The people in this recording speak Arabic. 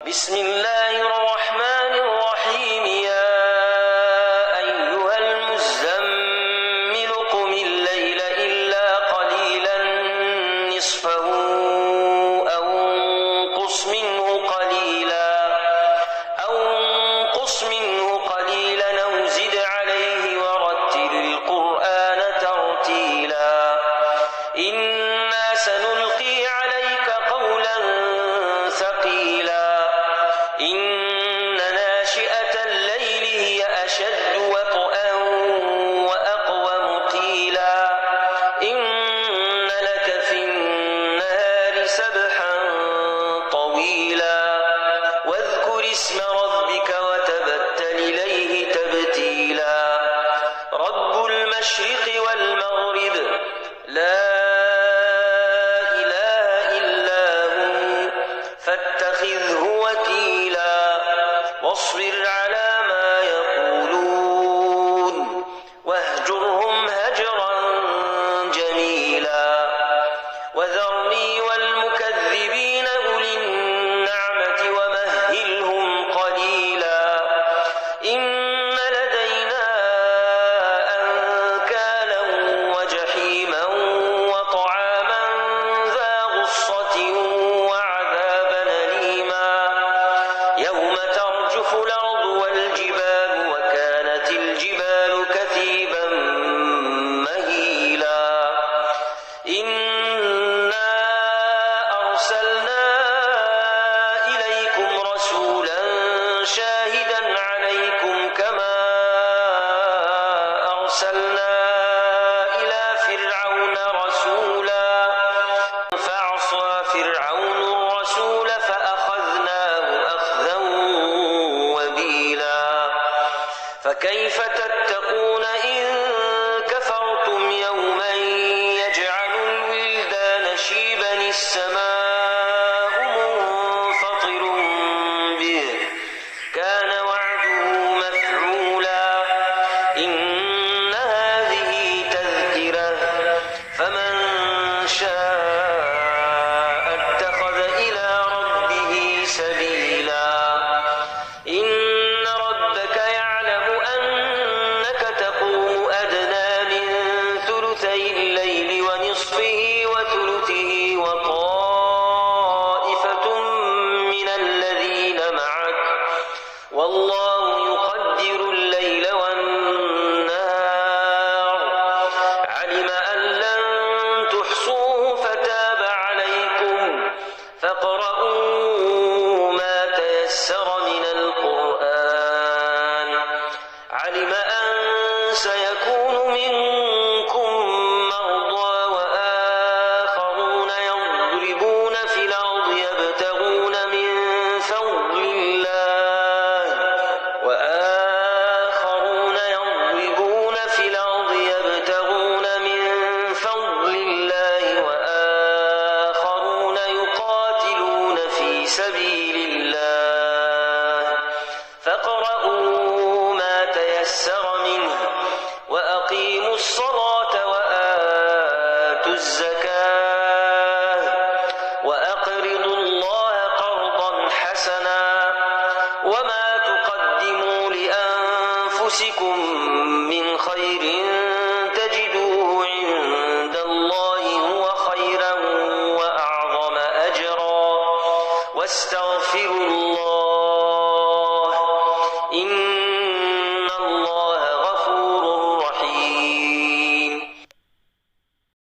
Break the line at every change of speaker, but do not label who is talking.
بسم الله الرحمن الرحيم يا أيها المزمل قم الليل إلا قليلا نصفه أو انقص منه قليلا أو زد عليه ورتل القرآن ترتيلا إنا سنلقي عليك قولا ثقيلا إن ناشئة الليل هي أشد وطئا وأقوم قيلا إن لك في النهار سبحا طويلا واذكر اسم ربك وتبتل إليه تبتيلا رب المشرق والمغرب لا فاتخذه وكيلا واصبر على ما يقولون واهجرهم هجرا جميلا وذرني والمكذبين أولي النعمة ومهلهم قليلا إن لدينا أنكالا وجحيما وطعاما ذا غصة يوم ترجف الأرض والجبال وكانت الجبال كثيبا مهيلا إنا أرسلنا إليكم رسولا شاهدا عليكم كما أرسلنا إلى فرعون رسولا فعصى فرعون الرسول فأخذناه أخذا وبيلا فكيف تتقون إن كفرتم يوما يجعل الولدان شيبا السماء منفطر به كان وعده مفعولا إن هذه تذكرة فمن شاء اتخذ إلى ربه سبيلا إن ربك يعلم أنك تقوم أدنى من ثلثي الليل ونصفه وثلثه وطائفة من الذين معك والله يقدر الليل والنهار علم أن لن تحصوه فتاب عليكم فاقرؤوا ما تيسر من القرآن علم أن سيكون منكم مرضى وآخرون يضربون في الأرض يبتغون من فضل الله وآخرون يقاتلون في سبيل الله فاقرؤوا ما تيسر منه وأقيموا الصلاة وآتوا الزكاة وأقرضوا الله قرضا حسنا وما تقدموا لأنفسكم